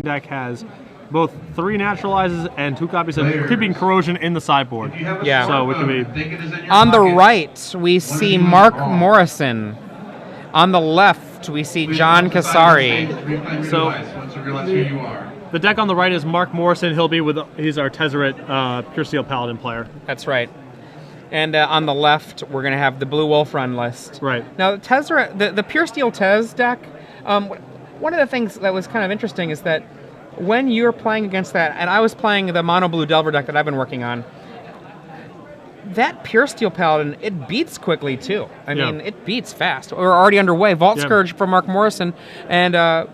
deck has both 3 naturalizes and 2 copies of Creeping Corrosion in the sideboard. Yeah. So it can be... On the right, we see Mark Morrison. On the left, we see John Kassari. So the deck on the right is Mark Morrison. He's our Tezzeret Pure Steel Paladin player. That's right. And on the left, we're going to have the Blue Wolf Run list. Right. Now, the Pure Steel Tez deck, one of the things that was kind of interesting is that when you're playing against that, and I was playing the Mono Blue Delver deck that I've been working on, that Pure Steel Paladin, it beats quickly, too. I mean, it beats fast. We're already underway. Vault Scourge from Mark Morrison and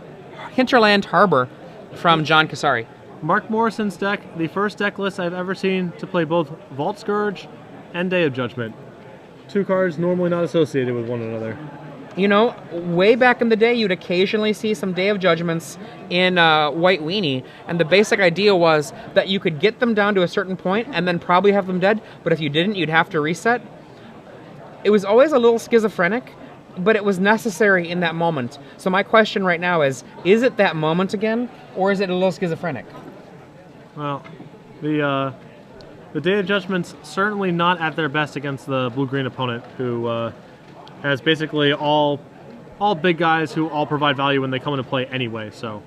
Hinterland Harbor from John Kassari. Mark Morrison's deck, the first deck list I've ever seen to play both Vault Scourge and Day of Judgment. 2 cards normally not associated with one another. You know, way back in the day, you'd occasionally see some Day of Judgments in White Weenie, and the basic idea was that you could get them down to a certain point and then probably have them dead, but if you didn't, you'd have to reset. It was always a little schizophrenic, but it was necessary in that moment. So my question right now is it that moment again, or is it a little schizophrenic? Well, the Day of Judgment's certainly not at their best against the blue-green opponent, who has basically all big guys who all provide value when they come into play anyway, so.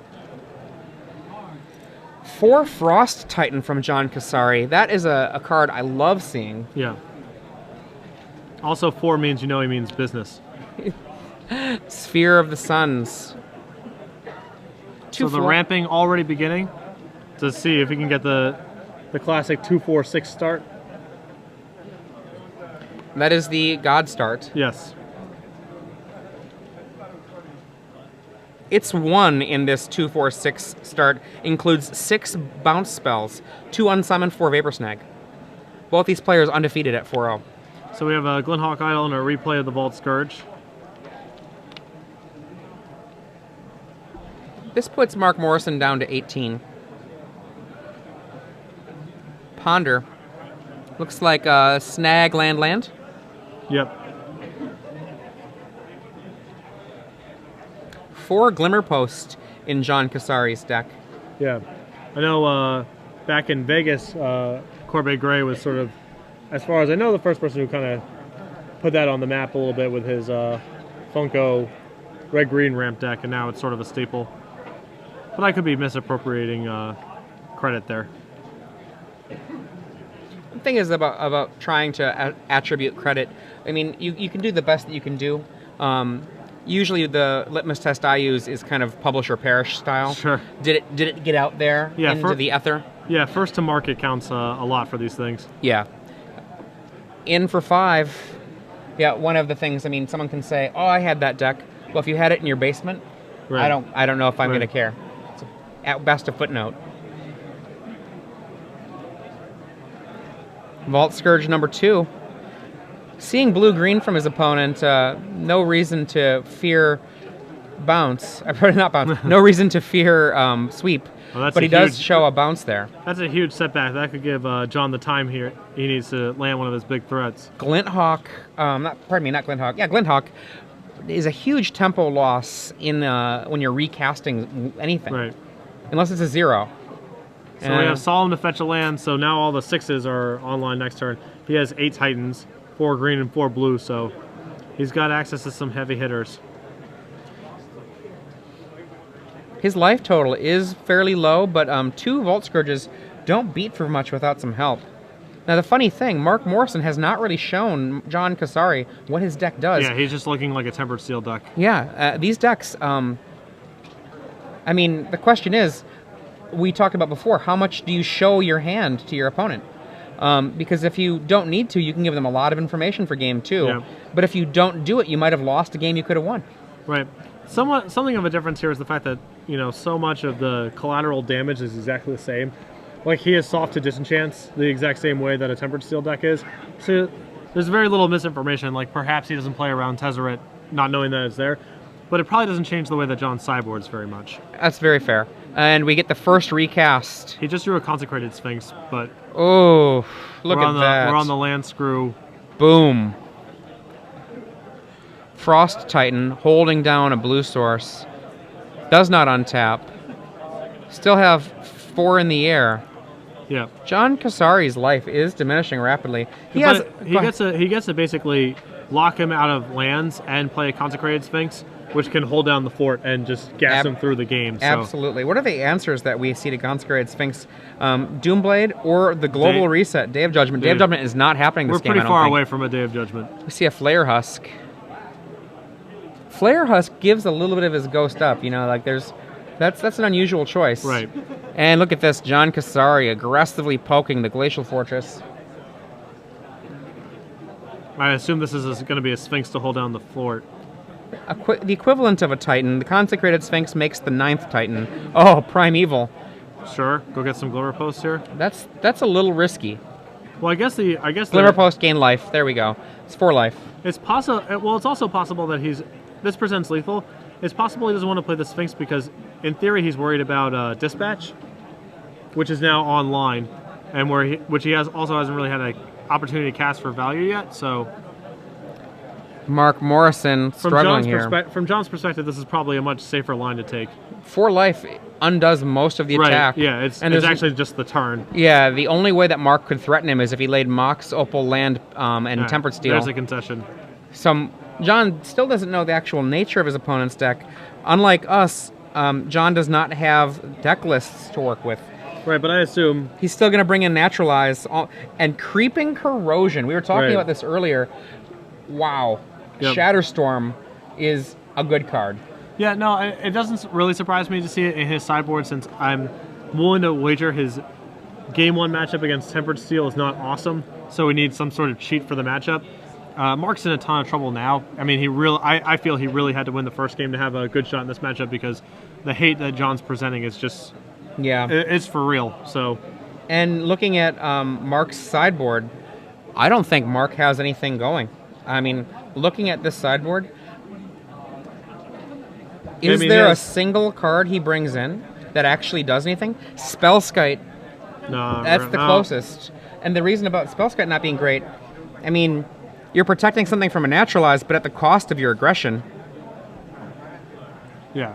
4 Frost Titan from John Kassari. That is a card I love seeing. Yeah. Also, 4 means he means business. Sphere of the Suns. So the ramping already beginning to see if he can get the classic 2-4-6 start. That is the God start. Yes. Its 1 in this 2-4-6 start includes 6 bounce spells, 2 unsummoned, 4 Vapor Snag. Both these players undefeated at 4-0. So we have a Glenhawk Idol and a replay of the Vault Scourge. This puts Mark Morrison down to 18. Ponder. Looks like a Snag land. Yep. 4 Glimmer Post in John Kassari's deck. Yeah. I know back in Vegas, Corbett Gray was sort of, as far as I know, the first person who kind of put that on the map a little bit with his Funko red-green ramp deck, and now it's sort of a staple. But I could be misappropriating credit there. The thing is about trying to attribute credit. I mean, you can do the best that you can do. Usually the litmus test I use is kind of publisher perish style. Sure. Did it get out there into the ether? Yeah, first to market counts a lot for these things. Yeah. In for 5. Yeah, one of the things, I mean, someone can say, oh, I had that deck. Well, if you had it in your basement, right. I don't know if I'm going to care. It's at best a footnote. Vault Scourge number 2. Seeing blue-green from his opponent, no reason to fear bounce. Not bounce. No reason to fear sweep. Well, but he does show a bounce there. That's a huge setback. That could give John the time here. He needs to land one of his big threats. Glinthawk, not Glinthawk. Yeah, Glinthawk is a huge tempo loss in when you're recasting anything. Right. Unless it's a 0. So we have Solemn to fetch a land, so now all the 6s are online next turn. He has 8 Titans, 4 green and 4 blue, so he's got access to some heavy hitters. His life total is fairly low, but 2 Vault Scourges don't beat for much without some help. Now, the funny thing, Mark Morrison has not really shown John Kassari what his deck does. Yeah, he's just looking like a Tempered Steel deck. Yeah, these decks, I mean, the question is, we talked about before, how much do you show your hand to your opponent? Because if you don't need to, you can give them a lot of information for game 2. Yeah. But if you don't do it, you might have lost a game you could have won. Right. Something of a difference here is the fact that, so much of the collateral damage is exactly the same. Like, he is soft to disenchants the exact same way that a Tempered Steel deck is. So there's very little misinformation. Like, perhaps he doesn't play around Tezzeret not knowing that it's there. But it probably doesn't change the way that John sideboards very much. That's very fair. And we get the first recast. He just drew a Consecrated Sphinx, but... Oh, look at that. We're on the land screw. Boom. Frost Titan holding down a blue source. Does not untap. Still have 4 in the air. Yeah. John Kassari's life is diminishing rapidly. He gets to basically lock him out of lands and play a Consecrated Sphinx, which can hold down the fort and just gas him through the game. So. Absolutely. What are the answers that we see to Consecrated Sphinx? Doomblade or the Global Reset? Day of Judgment. Day of Judgment is not happening this game. We're pretty far away from a Day of Judgment. We see a Flare Husk. Flare Husk gives a little bit of his ghost up. You know, like that's an unusual choice. Right. And look at this, John Kassari aggressively poking the Glacial Fortress. I assume this is going to be a Sphinx to hold down the fort. The equivalent of a Titan. The Consecrated Sphinx makes the 9th Titan. Oh, Primeval. Sure, go get some Glimmer Posts here. That's a little risky. Well, I guess Glimmer Post gain life. There we go. It's 4 life. It's possible. Well, it's also possible that this presents lethal. It's possible he doesn't want to play the Sphinx because, in theory, he's worried about Dispatch, which is now online, and which he also hasn't really had an opportunity to cast for value yet. So, Mark Morrison struggling here. From John's perspective, this is probably a much safer line to take. 4 life undoes most of the attack. Yeah, it's actually just the turn. Yeah, the only way that Mark could threaten him is if he laid Mox, Opal, Land, and Tempered Steel. There's a concession. John still doesn't know the actual nature of his opponent's deck. Unlike us, John does not have deck lists to work with. Right, but I assume he's still going to bring in Naturalize and Creeping Corrosion. We were talking about this earlier. Wow. Yep. Shatterstorm is a good card. Yeah, no, it doesn't really surprise me to see it in his sideboard since I'm willing to wager his Game 1 matchup against Tempered Steel is not awesome, so we need some sort of cheat for the matchup. Mark's in a ton of trouble now. I mean, I feel he really had to win the first game to have a good shot in this matchup because the hate that John's presenting is just... Yeah. It's for real, so... And looking at Mark's sideboard, I don't think Mark has anything going. I mean, looking at this sideboard, is there a single card he brings in that actually does anything? Spellskite. No. That's the closest. And the reason about Spellskite not being great, I mean... You're protecting something from a Naturalize, but at the cost of your aggression. Yeah.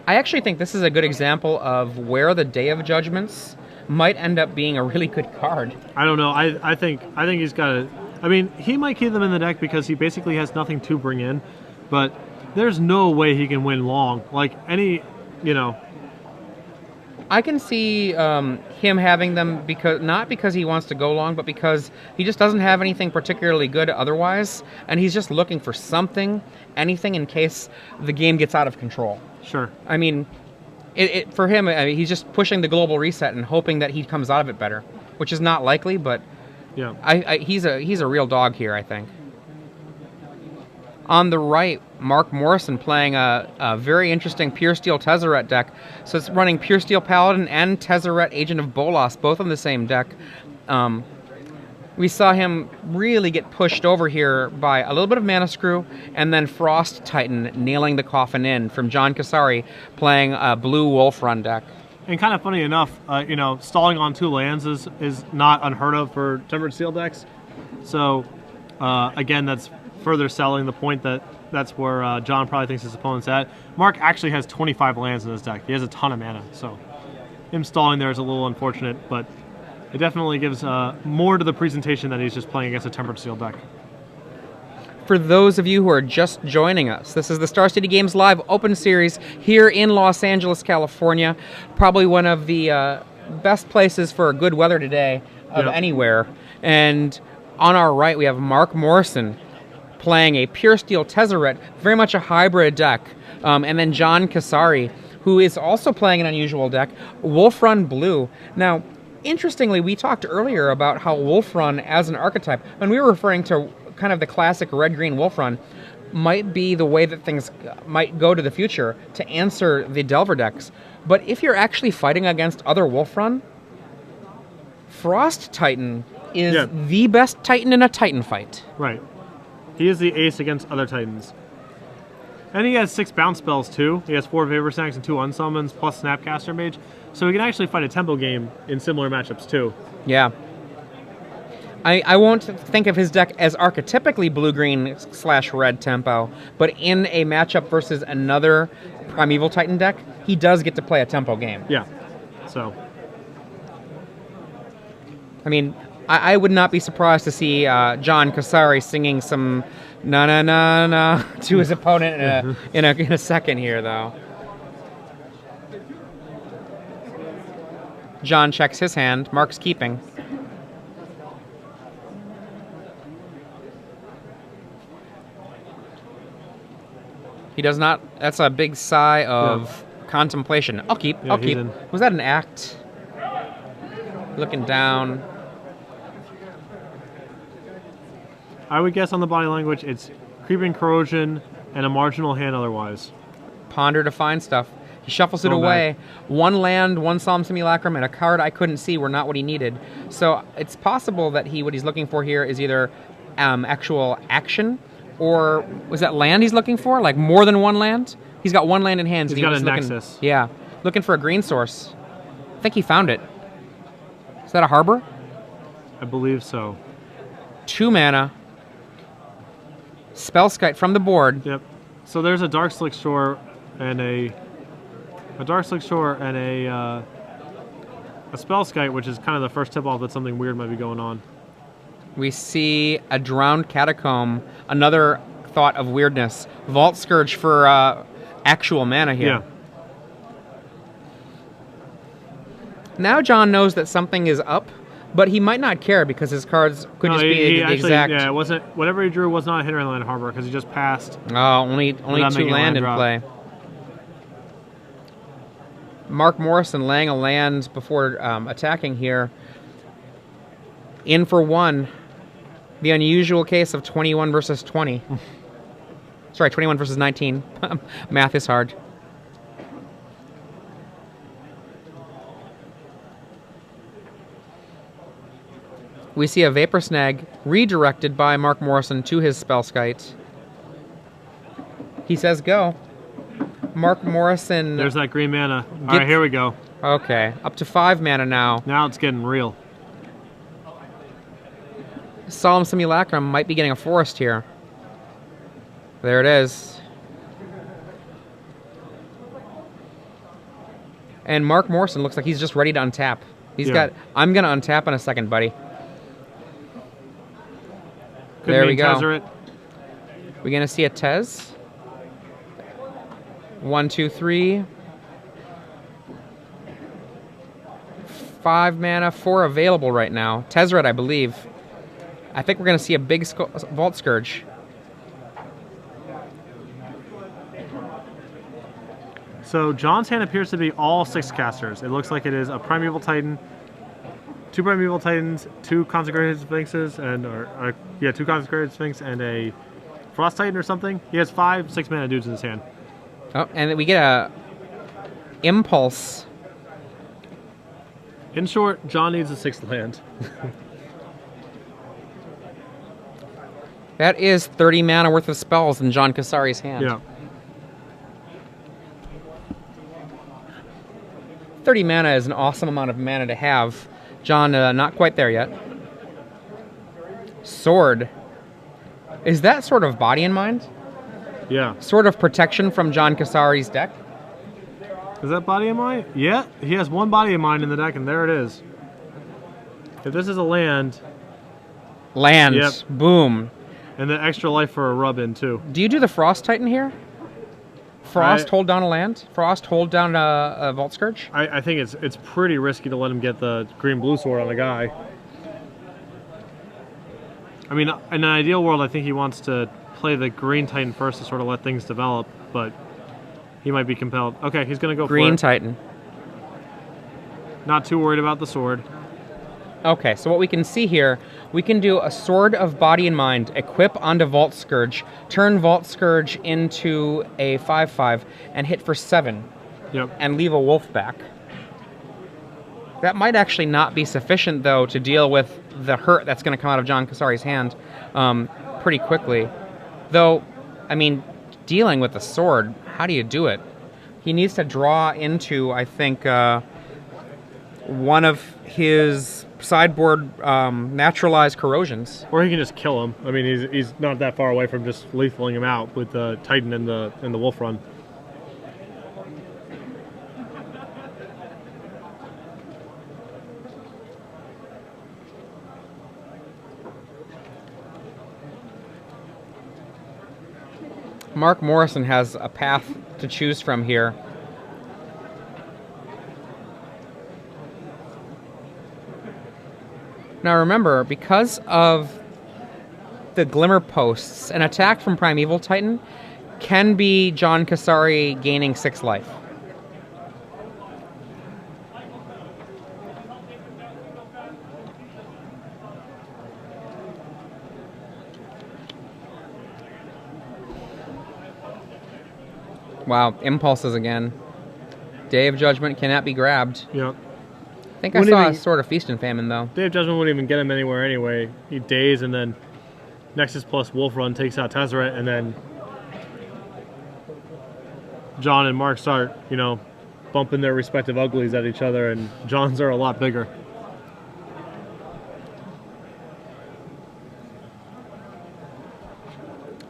I actually think this is a good example of where the Day of Judgments might end up being a really good card. I don't know. I think he's got to... I mean, he might keep them in the deck because he basically has nothing to bring in, but there's no way he can win long. Like, I can see him having them not because he wants to go long, but because he just doesn't have anything particularly good otherwise, and he's just looking for anything in case the game gets out of control. Sure. I mean, for him, he's just pushing the Global Reset and hoping that he comes out of it better, which is not likely, but yeah, he's a real dog here, I think. On the right, Mark Morrison playing a very interesting Pure Steel Tezzeret deck. So it's running Pure Steel Paladin and Tezzeret Agent of Bolas, both on the same deck. We saw him really get pushed over here by a little bit of Mana Screw and then Frost Titan nailing the coffin in from John Kassari playing a blue Wolf Run deck. And kind of funny enough, stalling on 2 lands is not unheard of for Tempered Steel decks. So, again, that's further selling the point that that's where John probably thinks his opponent's at. Mark actually has 25 lands in his deck. He has a ton of mana, so him stalling there is a little unfortunate, but it definitely gives more to the presentation that he's just playing against a Tempered Steel deck. For those of you who are just joining us, this is the Star City Games Live Open Series here in Los Angeles, California. Probably one of the best places for good weather today of anywhere. And on our right, we have Mark Morrison playing a Pure Steel Tezzeret, very much a hybrid deck. And then John Kassari, who is also playing an unusual deck, Wolf Run Blue. Now, interestingly, we talked earlier about how Wolf Run as an archetype, and we were referring to kind of the classic red-green Wolf Run, might be the way that things might go to the future to answer the Delver decks. But if you're actually fighting against other Wolf Run, Frost Titan is the best Titan in a Titan fight. Right. He is the ace against other Titans. And he has 6 bounce spells too. He has 4 Vapor Snacks and 2 Unsummons plus Snapcaster Mage. So he can actually fight a tempo game in similar matchups too. Yeah. I won't think of his deck as archetypically blue-green/red tempo, but in a matchup versus another Primeval Titan deck, he does get to play a tempo game. Yeah. So. I mean, I would not be surprised to see John Kassari singing some na na na na to his opponent in a second here, though. John checks his hand. Mark's keeping. He does not. That's a big sigh of contemplation. I'll keep. Yeah, I'll keep. Was that an act? Looking down. I would guess on the body language, it's creeping corrosion and a marginal hand otherwise. Ponder to find stuff. He shuffles it away. Back. One land, one Solemn Simulacrum, and a card I couldn't see were not what he needed. So it's possible that what he's looking for here is either actual action, or was that land he's looking for? Like more than one land? He's got one land in hand. He's got a Nexus. Yeah, looking for a green source. I think he found it. Is that a harbor? I believe so. 2 mana. Spellskite from the board. Yep. So there's a Dark Slick Shore and a Spellskite, which is kind of the first tip-off that something weird might be going on. We see a Drowned Catacomb, another thought of weirdness. Vault Scourge for actual mana here. Yeah. Now John knows that something is up, but he might not care because his cards could just be the exact... Yeah, it wasn't... Whatever he drew was not a Hinterland Harbor because he just passed. Oh, only 2 land in play. Mark Morrison laying a land before attacking here. In for 1. The unusual case of 21 versus 20. Sorry, 21 versus 19. Math is hard. We see a Vapor Snag redirected by Mark Morrison to his Spellskite. He says go. Mark Morrison... There's that green mana. All right, here we go. Okay, up to 5 mana now. Now it's getting real. Solemn Simulacrum might be getting a forest here. There it is. And Mark Morrison looks like he's just ready to untap. He's got... I'm going to untap in a second, buddy. There we go. Tezzeret. We're going to see a Tez. 1, 2, 3. 5 mana, 4 available right now. Tezzeret, I believe. I think we're going to see a big Vault Scourge. So John's hand appears to be all 6 casters. It looks like it is a Primeval Titan, 2 Primeval Titans, 2 Consecrated Sphinxes, and 2 Consecrated Sphinx and a Frost Titan or something. He has 5 6-mana dudes in his hand. Oh, and then we get a Impulse. In short, John needs a 6th land. That is 30 mana worth of spells in John Kassari's hand. Yeah. 30 mana is an awesome amount of mana to have. John, not quite there yet. Sword. Is that sort of Body in Mind? Yeah. Sort of protection from John Kassari's deck? Is that Body in Mind? Yeah, he has 1 Body in Mind in the deck, and there it is. If this is a land... Land. Yep. Boom. And the extra life for a rub-in, too. Do you do the Frost Titan here? Frost, hold down a land? Frost, hold down a Vault Scourge? I think it's pretty risky to let him get the green-blue sword on a guy. I mean, in an ideal world, I think he wants to play the green Titan first to sort of let things develop, but he might be compelled. Okay, he's going to go for it. Green Titan. Not too worried about the sword. Okay, so what we can see here, we can do a Sword of Body and Mind, equip onto Vault Scourge, turn Vault Scourge into a 5/5, and hit for 7. Yep. And leave a wolf back. That might actually not be sufficient, though, to deal with the hurt that's going to come out of John Kassari's hand pretty quickly. Though, I mean, dealing with the sword, how do you do it? He needs to draw into, I think, one of his sideboard naturalized corrosions. Or he can just kill him. I mean, he's not that far away from just lethaling him out with the Titan and the Wolf Run. Mark Morrison has a path to choose from here. Now remember, because of the Glimmer Posts, an attack from Primeval Titan can be John Kassari gaining 6 life. Wow, impulses again. Day of Judgment cannot be grabbed. Yep. I think I saw a sort of Feast and Famine, though. Day of Judgment wouldn't even get him anywhere anyway. He days, and then Nexus plus Wolf Run takes out Tezzeret, and then John and Mark start, you know, bumping their respective uglies at each other, and John's are a lot bigger.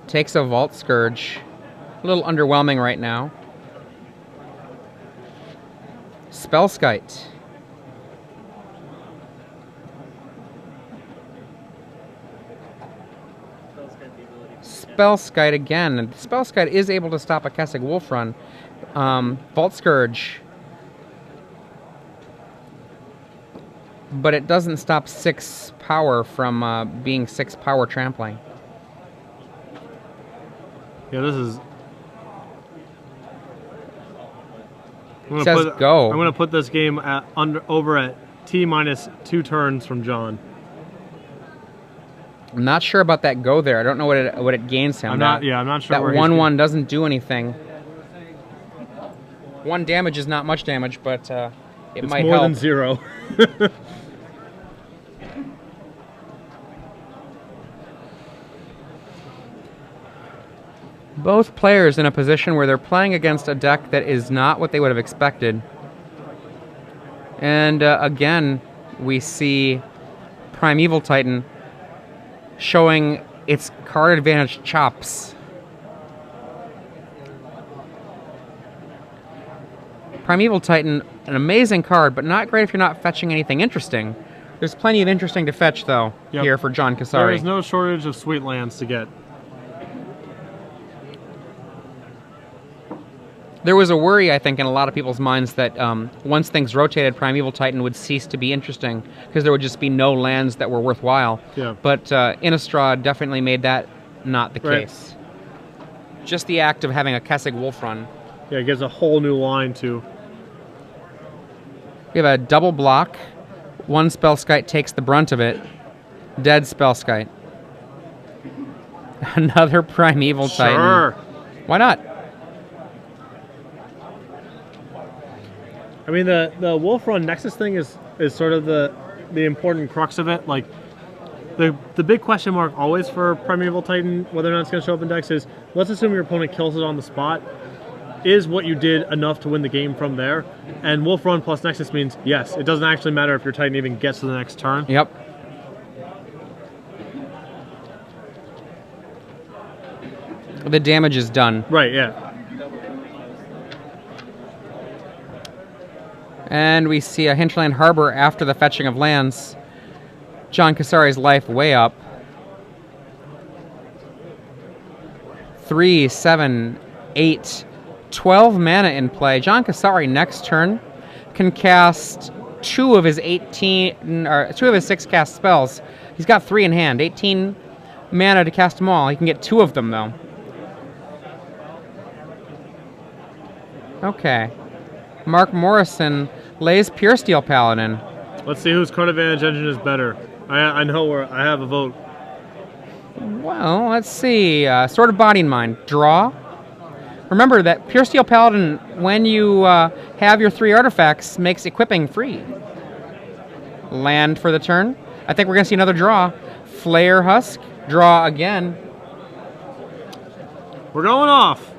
Takes a Vault Scourge. A little underwhelming right now. Spellskite. Spellskite again. Spellskite is able to stop a Kessig Wolf Run. Vault Scourge. But it doesn't stop 6 power from being 6 power trampling. Yeah, this is... Says go. I'm going to put this game at over at T minus 2 turns from John. I'm not sure about that go there. I don't know what it gains him. I'm not sure. That 1/1 doesn't do anything. 1 damage is not much damage, but it might help. It's more than 0. Both players in a position where they're playing against a deck that is not what they would have expected. And again, we see Primeval Titan showing its card advantage chops. Primeval Titan, an amazing card, but not great if you're not fetching anything interesting. There's plenty of interesting to fetch, though, here for John Kassari. There is no shortage of sweet lands to get. There was a worry, I think, in a lot of people's minds that once things rotated, Primeval Titan would cease to be interesting because there would just be no lands that were worthwhile. Yeah. But Innistrad definitely made that not the case. Just the act of having a Kessig Wolf Run. Yeah, it gives a whole new line to. We have a double block. 1 Spellskite takes the brunt of it. Dead Spellskite. Another Primeval Titan. Sure. Why not? I mean, the Wolf Run Nexus thing is sort of the important crux of it. Like, the big question mark always for Primeval Titan, whether or not it's going to show up in decks, is let's assume your opponent kills it on the spot. Is what you did enough to win the game from there? And Wolf Run plus Nexus means, yes, it doesn't actually matter if your Titan even gets to the next turn. Yep. The damage is done. Right, yeah. And we see a Hinterland Harbor after the fetching of lands. John Kassari's life way up. 3, 7, 8, 12 mana in play. John Kassari next turn can cast 2 of his 6 cast spells. He's got 3 in hand. 18 mana to cast them all. He can get 2 of them though. Okay. Mark Morrison lays Pure Steel Paladin. Let's see whose card advantage engine is better. I know where I have a vote. Well, let's see. Sword of Body and Mind. Draw. Remember that Pure Steel Paladin, when you have your 3 artifacts, makes equipping free. Land for the turn. I think we're going to see another draw. Flare Husk. Draw again. We're going off.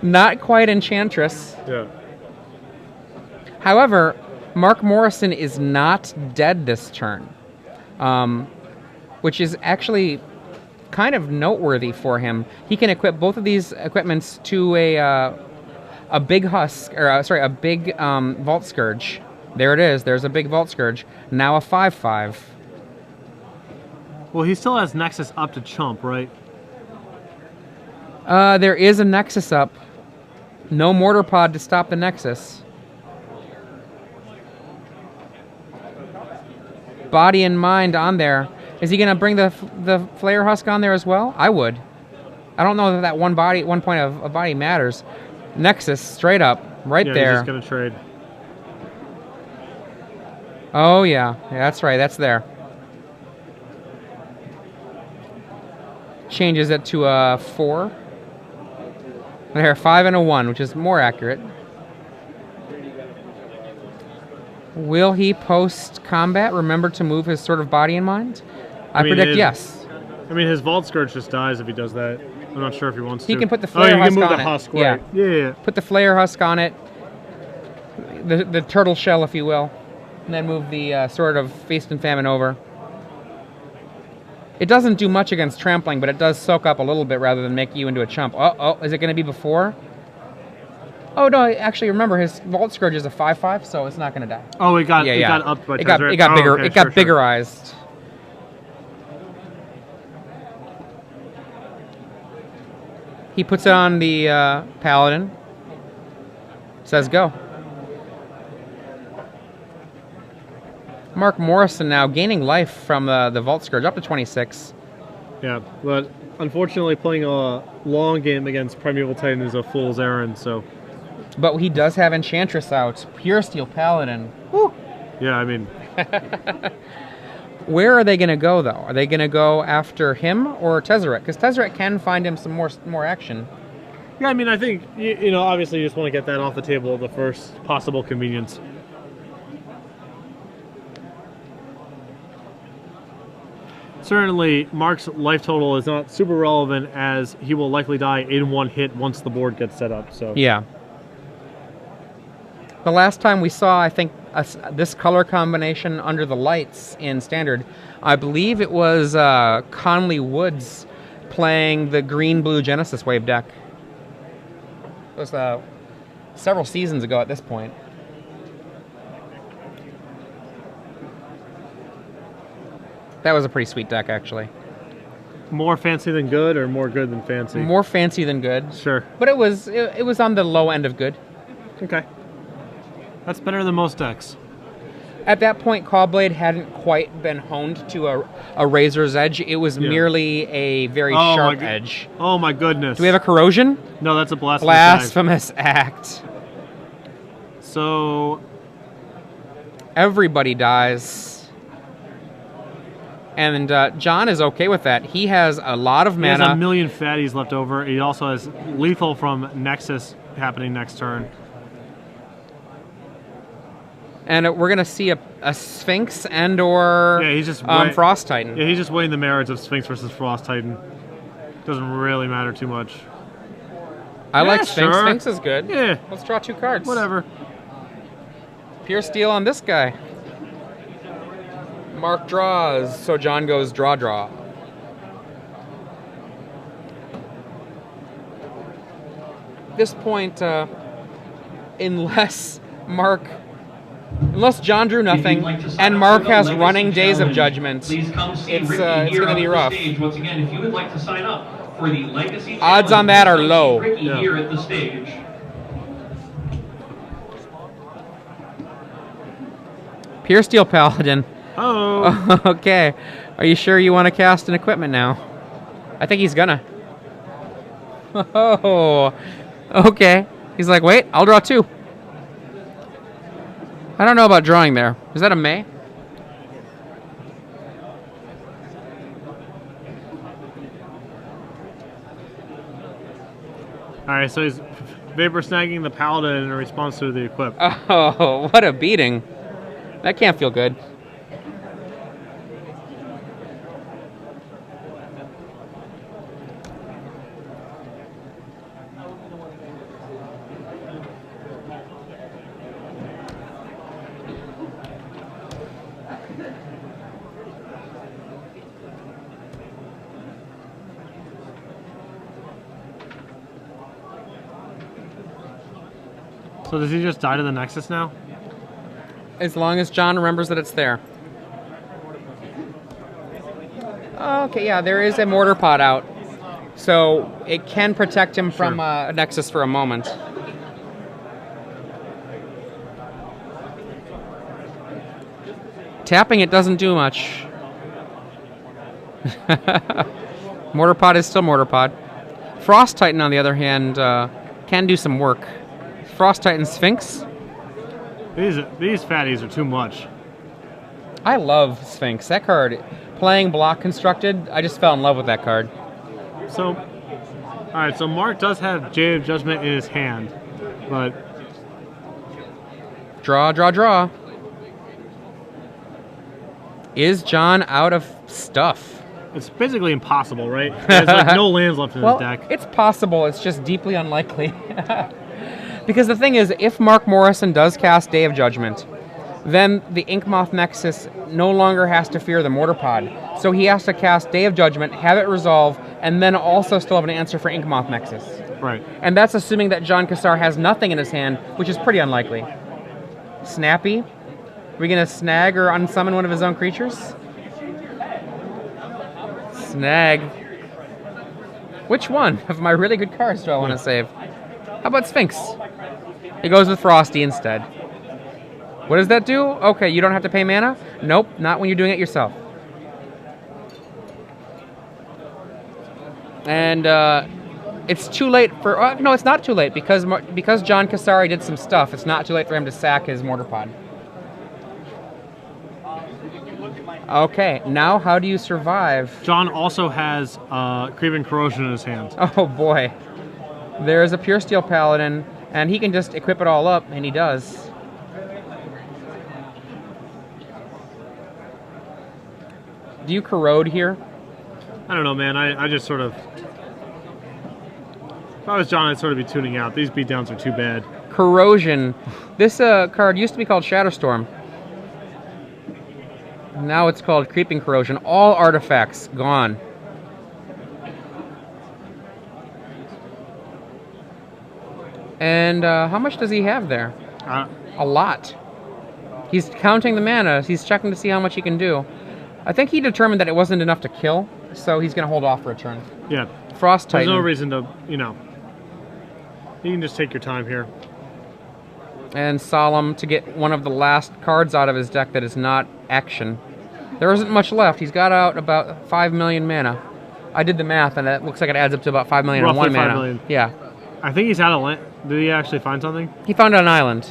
Not quite Enchantress. Yeah. However, Mark Morrison is not dead this turn, which is actually kind of noteworthy for him. He can equip both of these equipments to a big husk, or sorry, a big Vault Scourge. There it is. There's a big Vault Scourge. Now a 5/5. Well, he still has Nexus up to chump, right? There is a Nexus up. No Mortar Pod to stop the Nexus. Body and Mind on there. Is he going to bring the Flare Husk on there as well? I would. I don't know that one point of a body matters. Nexus, straight up, right there. Yeah, he's just going to trade. Oh, yeah. That's right. That's there. Changes it to a 4. There, 5 and a 1, which is more accurate. Will he post-combat remember to move his Sword of Body and Mind? I predict yes. I mean, his Vault Scourge just dies if he does that. I'm not sure if he wants to. He can put the Flare Husk on it. Oh, you can move the Husk, right. Yeah. Put the Flare Husk on it. The turtle shell, if you will. And then move the Sword of Feast and Famine over. It doesn't do much against trampling, but it does soak up a little bit rather than make you into a chump. Oh, is it going to be before? Oh, no, actually, remember, his Vault Scourge is a 5/5, so it's not going to die. Oh, it got upped by it got bigger. Okay, it got biggerized. He puts it on the Paladin. Says go. Mark Morrison now gaining life from the Vault Scourge up to 26. Yeah, but unfortunately playing a long game against Primeval Titan is a fool's errand, so... But he does have Enchantress out. Pure Steel Paladin. Woo! Yeah, I mean... Where are they going to go, though? Are they going to go after him or Tezzeret? Because Tezzeret can find him some more action. Yeah, I mean, I think, you know, obviously you just want to get that off the table at the first possible convenience. Certainly, Mark's life total is not super relevant as he will likely die in one hit once the board gets set up. So yeah. The last time we saw, I think, this color combination under the lights in Standard, I believe it was Conley Woods playing the green-blue Genesis Wave deck. It was several seasons ago at this point. That was a pretty sweet deck, actually. More fancy than good, or more good than fancy? More fancy than good. Sure. But it was on the low end of good. Okay. That's better than most decks. At that point, Caw-Blade hadn't quite been honed to a razor's edge. It was merely a very sharp edge. Oh my goodness. Do we have a corrosion? No, that's a blasphemous act. So... everybody dies. And John is okay with that. He has a lot of mana. He has a million fatties left over. He also has lethal from Nexus happening next turn. And we're going to see a Sphinx and or Frost Titan. Yeah, he's just weighing the merits of Sphinx versus Frost Titan. Doesn't really matter too much. I like Sphinx. Sure. Sphinx is good. Yeah. Let's draw 2 cards. Whatever. Pure Steel on this guy. Mark draws, so John goes draw. At this point, unless John drew nothing and Mark has running Days of Judgment, it's going to be rough. Once again, if you would like to sign up for the Legacy odds on that are low. Here at the stage. Pure Steel Paladin. Oh. Okay. Are you sure you want to cast an equipment now? I think he's gonna. Oh. Okay. He's like, wait, I'll draw 2. I don't know about drawing there. Is that a May? Alright, so he's vapor snagging the Paladin in response to the equip. Oh, what a beating. That can't feel good. So does he just die to the Nexus now? As long as John remembers that it's there. Okay, yeah, there is a mortar pot out. So it can protect him from a Nexus for a moment. Tapping it doesn't do much. Mortar pot is still mortar pot. Frost Titan, on the other hand, can do some work. Frost Titan Sphinx. These fatties are too much. I love Sphinx. That card, playing block constructed, I just fell in love with that card. So, all right. So Mark does have Jade of Judgment in his hand, but Draw, draw, draw. Is John out of stuff? it's basically impossible, right? There's like no lands left in his deck. It's possible. It's just deeply unlikely. Because the thing is, if Mark Morrison does cast Day of Judgment, then the Inkmoth Nexus no longer has to fear the Mortar Pod. So he has to cast Day of Judgment, have it resolve, and then also still have an answer for Inkmoth Nexus. Right. And that's assuming that John Kassar has nothing in his hand, which is pretty unlikely. Snappy? Are we going to snag or unsummon one of his own creatures? Snag. Which one of my really good cards do I want to save? How about Sphinx? It goes with Frosty instead. What does that do? Okay, you don't have to pay mana? Nope, not when you're doing it yourself. And it's too late for... no, it's not too late. Because John Kassari did some stuff, it's not too late for him to sack his Mortar Pod. Okay, now how do you survive? John also has Creeping Corrosion in his hand. Oh boy. There's a Pure Steel Paladin, and he can just equip it all up, and he does. Do you corrode here? I don't know, man. I just sort of... If I was John, I'd sort of be tuning out. These beatdowns are too bad. Corrosion. This card used to be called Shadowstorm. Now it's called Creeping Corrosion. All artifacts gone. And how much does he have there? A lot. He's counting the mana. He's checking to see how much he can do. I think he determined that it wasn't enough to kill, so he's going to hold off for a turn. Yeah. Frost Titan. There's no reason to, you know... You can just take your time here. And Solemn to get one of the last cards out of his deck that is not action. There isn't much left. He's got out about 5 million mana. I did the math, and it looks like it adds up to about 5 million Roughly on one 5 mana. million. Yeah. I think he's had a land. Did he actually find something? He found an island.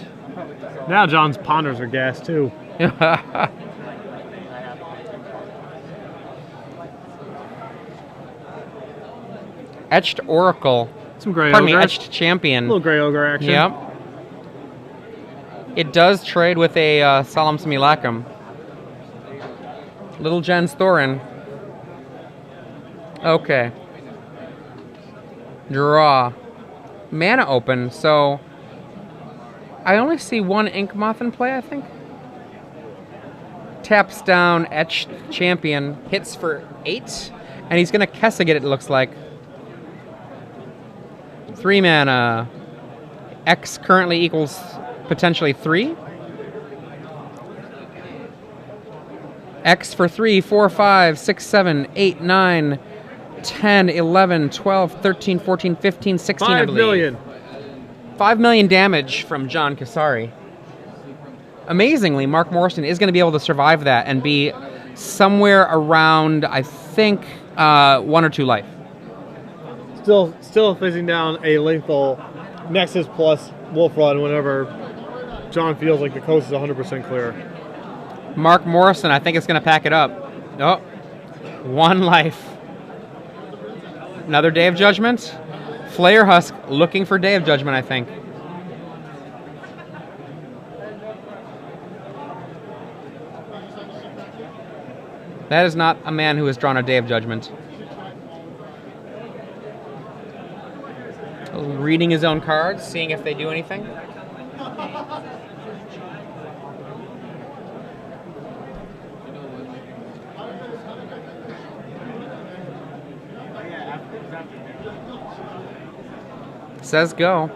Now John's ponders are gas too. Etched Oracle. Some gray Pardon me, ogre. Etched Champion. A little gray ogre action. Yep. It does trade with a Solemn Simulacrum. Little Jens Thorin. Okay. Draw. Mana open, so I only see one Inkmoth in play, I think. Taps down Etched Champion, hits for 8, and he's going to Kessig it looks like. 3 mana. X currently equals potentially 3. X for 3, 4, 5, 6, 7, 8, 9, 10, 11, 12, 13, 14, 15, 16, I 5 believe. million. 5 million damage from John Kassari. Amazingly, Mark Morrison is going to be able to survive that and be somewhere around, I think, 1 or 2 life. Still facing down a lethal Nexus plus Wolf Run whenever John feels like the coast is 100% clear. Mark Morrison, I think, is going to pack it up. Oh, 1 life. Another Day of Judgment. Flayer Husk looking for Day of Judgment, I think. That is not a man who has drawn a Day of Judgment. Reading his own cards, seeing if they do anything. Says go.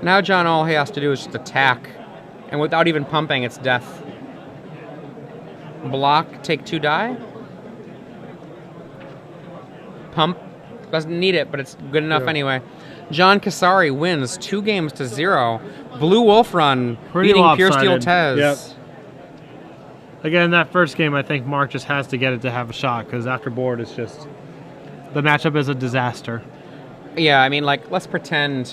Now John, all he has to do is just attack. And without even pumping, it's death. block, take 2 die. Pump, doesn't need it, but it's good enough anyway. John Kassari wins 2-0. Blue Wolf Run Pretty beating Pure Steel lopsided. Tez. Yep. Again, that first game, I think Mark just has to get it to have a shot, because after board, it's just... The matchup is a disaster. Yeah, I mean, like, let's pretend